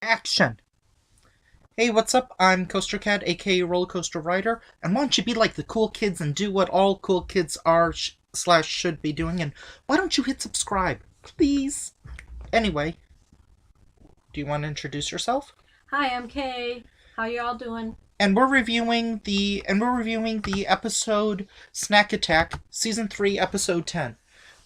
action! Hey, what's up? I'm Coaster Cat, aka Roller Coaster Rider, and why don't you be like the cool kids and do what all cool kids are slash should be doing, and why don't you hit subscribe, please? Anyway, do you want to introduce yourself? Hi, I'm Kay. How y'all doing? And we're reviewing the episode Snack Attack, Season 3, Episode 10.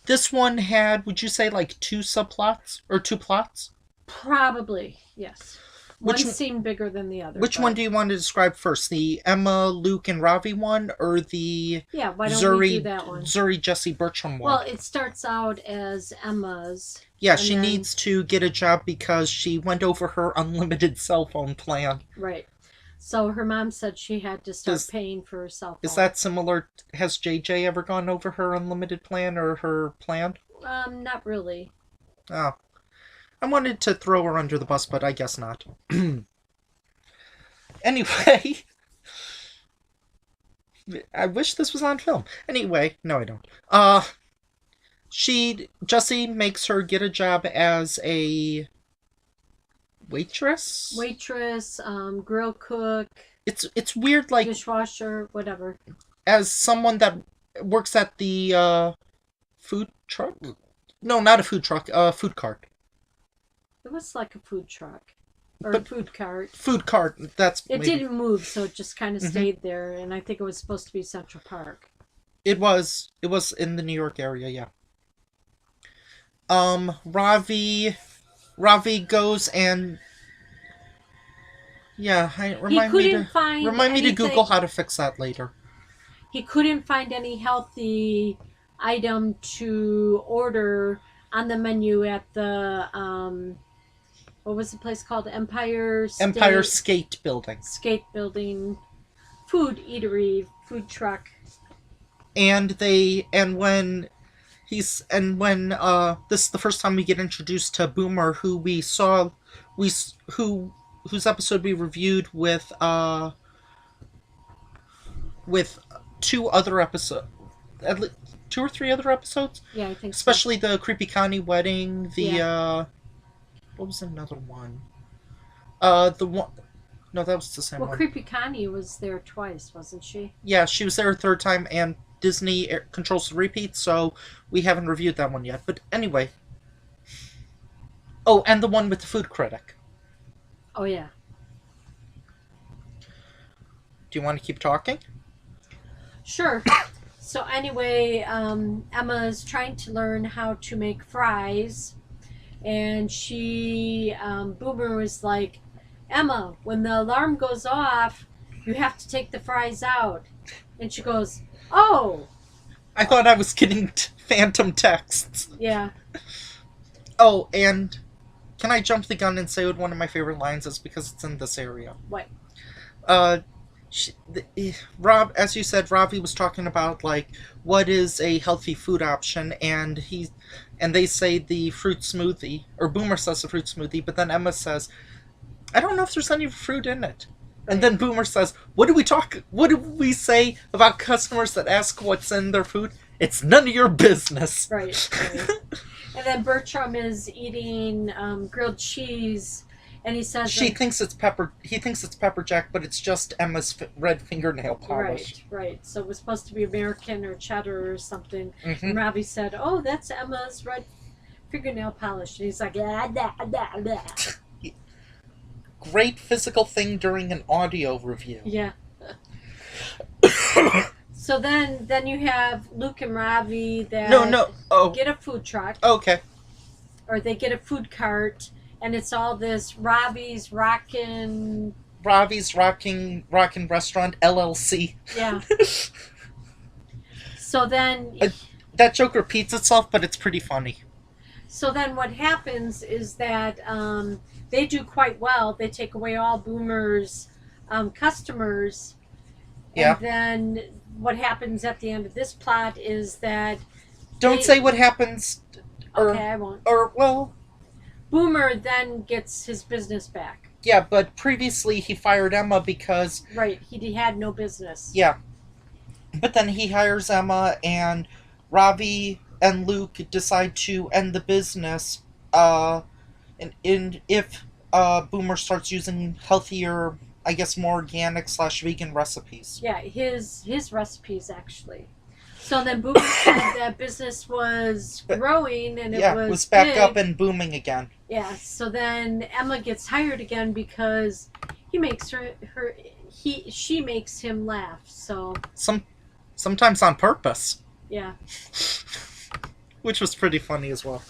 This one had, would you say, like two subplots or two plots? Probably, yes. One Which seemed bigger than the other. Which one do you want to describe first? The Emma, Luke, and Ravi one, or the why don't we do that one? Zuri, Jessie, Bertram one? Well, it starts out as Emma's. Yeah, she needs to get a job because she went over her unlimited cell phone plan. Right. So her mom said she had to start paying for her cell phone. Is that similar? Has JJ ever gone over her unlimited plan or her plan? Not really. Oh. I wanted to throw her under the bus, but I guess not. Anyway. I wish this was on film. Anyway, no I don't. Jessie makes her get a job as a waitress, grill cook. It's weird, like dishwasher, whatever. As someone that works at the food truck. No, not a food truck. Food cart. It was like a food truck or a food cart. Food cart. It didn't move, so it just kind of stayed there. And I think it was supposed to be Central Park. It was in the New York area. Yeah. Ravi goes and remind me to Google how to fix that later. He couldn't find any healthy item to order on the menu at the what was the place called? Empire Skate Building. Skate Building, food eatery, food truck. And when this is the first time we get introduced to Boomer, who whose episode we reviewed with two other episodes, at least 2 or 3 other episodes. Yeah, I think especially the Creepy Connie wedding. What was another one? The one. No, that was the same one. Well, Creepy Connie was there twice, wasn't she? Yeah, she was there a third time, and Disney controls the repeat, so we haven't reviewed that one yet. But anyway. Oh, and the one with the food critic. Oh, yeah. Do you want to keep talking? Sure. So anyway, Emma's trying to learn how to make fries, and Boomer was like, Emma, when the alarm goes off, you have to take the fries out. And she goes, oh! I thought I was getting phantom texts. Yeah. Oh, and can I jump the gun and say what one of my favorite lines is because it's in this area? What? As you said, Ravi was talking about like what is a healthy food option, and they say the fruit smoothie, or Boomer says the fruit smoothie, but then Emma says, I don't know if there's any fruit in it. Right. And then Boomer says, what do we say about customers that ask what's in their food? It's none of your business. Right. And then Bertram is eating grilled cheese. And he says he thinks it's pepper jack, but it's just Emma's red fingernail polish. Right. So it was supposed to be American or cheddar or something. Mm-hmm. And Ravi said, "Oh, that's Emma's red fingernail polish." And he's like, "Ah, da, da, da." Great physical thing during an audio review. Yeah. So then you have Luke and Ravi that get a food truck. Okay. Or they get a food cart. And it's all this Ravi's Rockin' Restaurant, LLC. Yeah. So then that joke repeats itself, but it's pretty funny. So then what happens is that they do quite well. They take away all Boomer's customers. Yeah. And then what happens at the end of this plot is that... Don't say what happens. Okay, I won't. Boomer then gets his business back. Yeah, but previously he fired Emma because... Right, he had no business. Yeah. But then he hires Emma, and Ravi and Luke decide to end the business. And if Boomer starts using healthier, I guess, more organic slash vegan recipes. Yeah, his recipes actually. So then Boomer said that business was But growing and it yeah, was was back up big. and booming again. Yeah. So then Emma gets hired again because he makes her she makes him laugh. So Sometimes on purpose, yeah. which was pretty funny as well.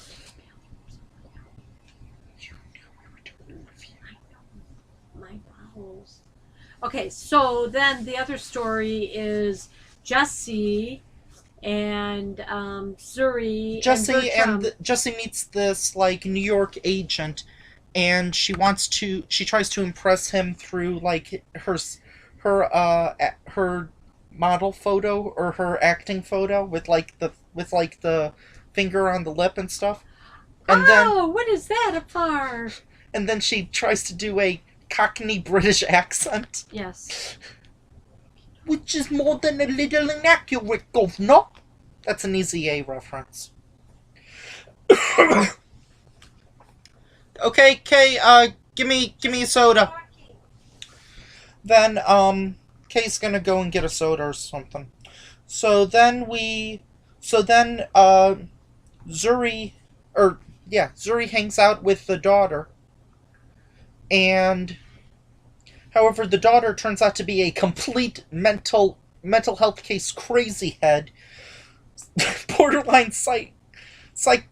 My bowels. Okay, so then the other story is Jessie and Zuri and Bertram. Jesse meets this like New York agent, and she tries to impress him through like her model photo or her acting photo with like the finger on the lip and stuff. And then Oh, what is that, a far? and then she tries to do a Cockney British accent, Yes. which is more than a little inaccurate, governor. That's an Easy A reference. Okay, Kay, give me a soda. Then, Kay's gonna go and get a soda or something. So then Zuri, Zuri hangs out with the daughter, and however, the daughter turns out to be a complete mental health case crazy head, borderline psych, I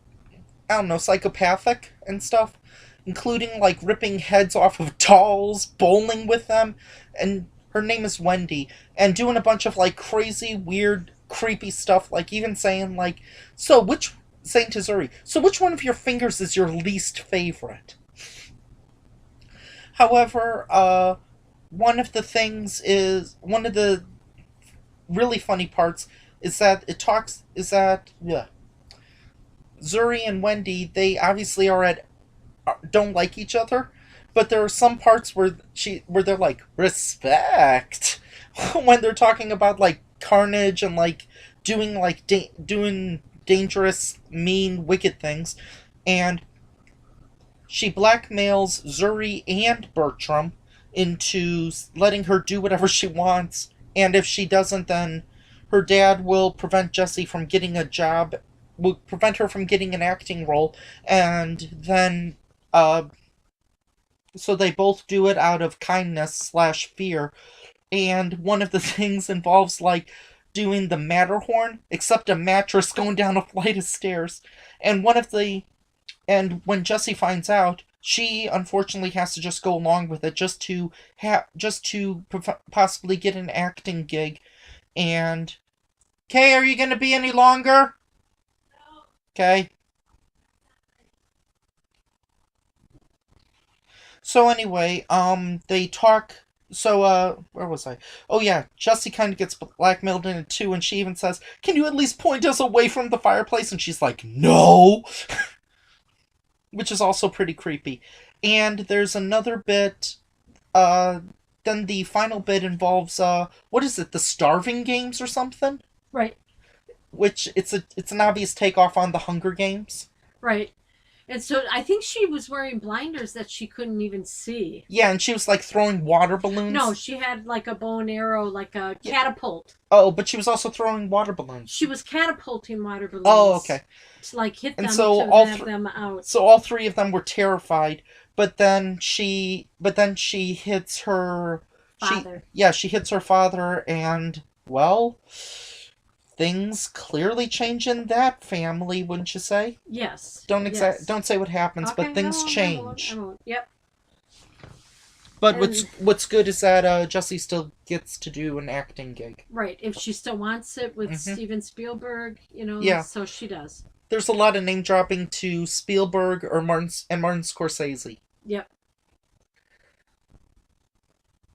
don't know, psychopathic and stuff, including like ripping heads off of dolls, bowling with them, and her name is Wendy, and doing a bunch of like crazy, weird, creepy stuff, like even saying to Zuri, so which one of your fingers is your least favorite? However, one of the really funny parts is that Zuri and Wendy, they obviously don't like each other, but there are some parts where they're like respect when they're talking about like carnage and like doing dangerous, mean, wicked things, and she blackmails Zuri and Bertram into letting her do whatever she wants, and if she doesn't, then her dad will prevent Jessie from getting a job, will prevent her from getting an acting role, and then, so they both do it out of kindness slash fear, and one of the things involves, like, doing the Matterhorn, except a mattress going down a flight of stairs, and when Jessie finds out, she unfortunately has to just go along with it just to possibly get an acting gig. And Kay, are you going to be any longer? Okay. So anyway, they talk. So, where was I? Oh yeah, Jessie kind of gets blackmailed in it too, and she even says, "Can you at least point us away from the fireplace?" And she's like, "No." Which is also pretty creepy. And there's another bit, then the final bit involves, what is it, the Starving Games or something? Right. Which, it's an obvious takeoff on the Hunger Games. Right. And so I think she was wearing blinders that she couldn't even see. Yeah, and she was like throwing water balloons. No, she had like a bow and arrow, like a catapult. Oh, but she was also throwing water balloons. She was catapulting water balloons. Oh, okay. To like hit them and so to have them out. So all three of them were terrified, but then she hits her father. She hits her father, and well, things clearly change in that family, wouldn't you say? Yes. Don't say what happens, okay, but things change. I won't. Yep. But what's good is that Jessie still gets to do an acting gig. Right, if she still wants it with Steven Spielberg, yeah. So she does. There's a lot of name dropping to Spielberg or Martin Scorsese. Yep.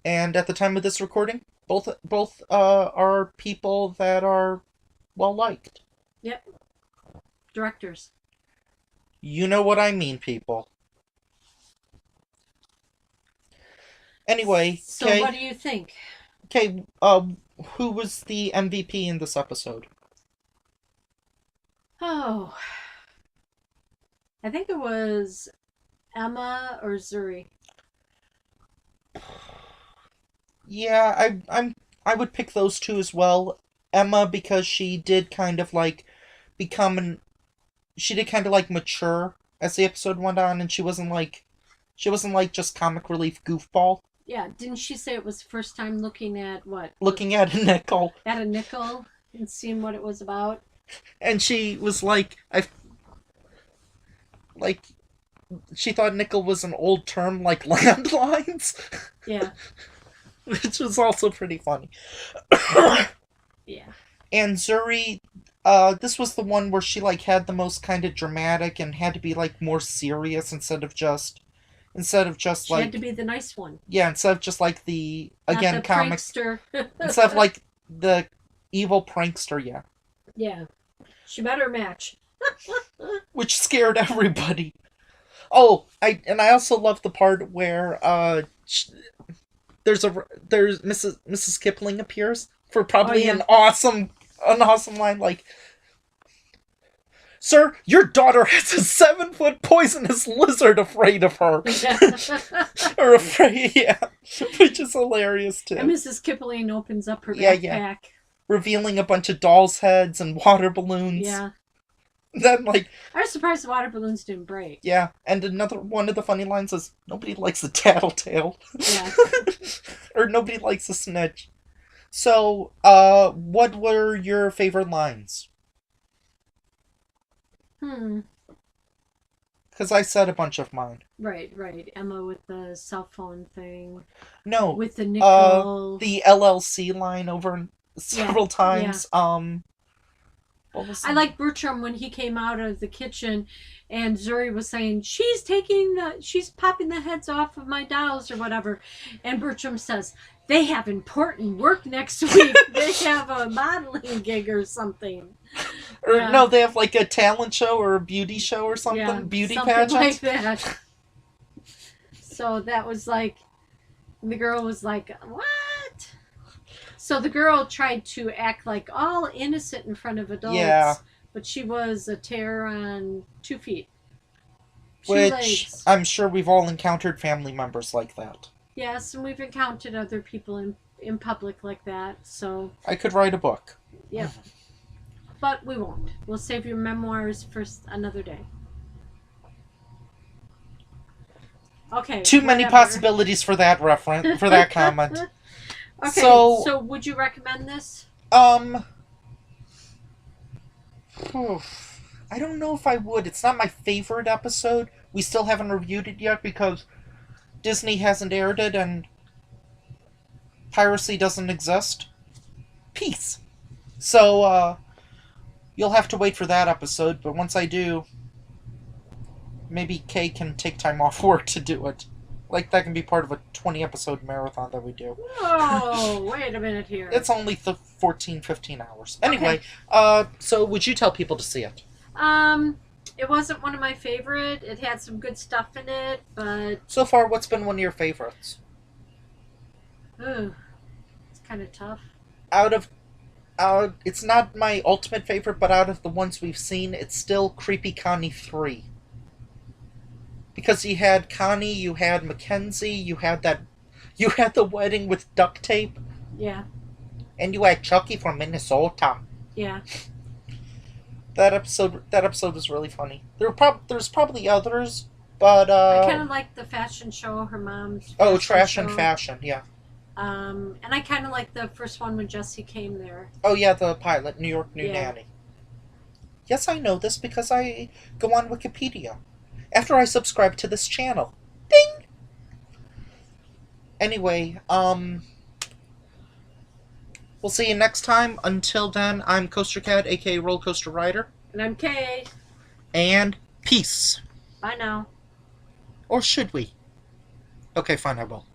And at the time of this recording, both are people that are well liked. Yep. Directors. You know what I mean, people. Anyway, so what do you think? Okay, who was the MVP in this episode? Oh, I think it was Emma or Zuri? Yeah, I would pick those two as well. Emma, because she did kind of like become an she did kind of like mature as the episode went on, and she wasn't like just comic relief goofball Yeah, didn't she say it was the first time looking at what? looking at a nickel, At a nickel and seeing what it was about? and she was like she thought nickel was an old term like landlines, Yeah, which was also pretty funny. yeah. And Zuri, this was the one where she like had the most kind of dramatic and had to be like more serious instead of just She had like to be the nice one. yeah, instead of just like the Not again the comic prankster. instead of like the evil prankster, yeah, Yeah. She better match. which scared everybody. Oh, I also love the part where there's Mrs. Kipling appears for probably yeah. an awesome line like, "Sir, your daughter has a 7-foot poisonous lizard afraid of her." Or afraid, yeah. Which is hilarious too. And Mrs. Kipling opens up her Yeah, backpack. yeah. Revealing a bunch of dolls' heads and water balloons. Yeah. Then, like, I was surprised the water balloons didn't break. yeah, and another one of the funny lines is, "Nobody likes a tattletale." Yeah. Or nobody likes a snitch. So, what were your favorite lines? Because I said a bunch of mine. Right, right. Emma with the cell phone thing. No, With the nickel. the LLC line over several times. What was I like Bertram when he came out of the kitchen and Zuri was saying, she's popping the heads off of my dolls or whatever. And Bertram says, they have important work next week. They have a modeling gig or something. Or Yeah. no, they have like a talent show or a beauty show or something. Yeah, Beauty something pageant. like that. So that was like, the girl was like, what? So the girl tried to act like all innocent in front of adults. Yeah. But she was a terror on 2 feet. Which legs. I'm sure we've all encountered family members like that. Yes, and we've encountered other people in public like that. So, I could write a book. yeah. But we won't. We'll save your memoirs for another day. Okay. Too many whatever. possibilities for that reference, for that comment. Okay, So- so would you recommend this? I don't know if I would. It's not my favorite episode. We still haven't reviewed it yet because Disney hasn't aired it and piracy doesn't exist. Peace. So, you'll have to wait for that episode, but once I do, maybe Kay can take time off work to do it. Like, that can be part of a 20-episode marathon that we do. Oh, wait a minute here. It's only 14, 15 hours. Anyway, so would you tell people to see it? It wasn't one of my favorite. It had some good stuff in it, but So far, what's been one of your favorites? it's kind of tough. It's not my ultimate favorite, but out of the ones we've seen, it's still Creepy Connie 3. Because you had Connie, you had Mackenzie, you had the wedding with duct tape, Yeah, and you had Chucky from Minnesota. yeah. That episode was really funny. There's probably others, but I kind of like the fashion show, her mom's. oh, fashion Trash and show. Fashion, yeah. And I kind of like the first one when Jessie came there. Oh yeah, the pilot, New York New Yeah. Nanny. Yes, I know this because I go on Wikipedia after I subscribe to this channel. Ding. Anyway, we'll see you next time. Until then, I'm Coaster Cat, aka Roller Coaster Rider, And I'm Kay. and peace. Bye now. Or should we? Okay, fine, I will.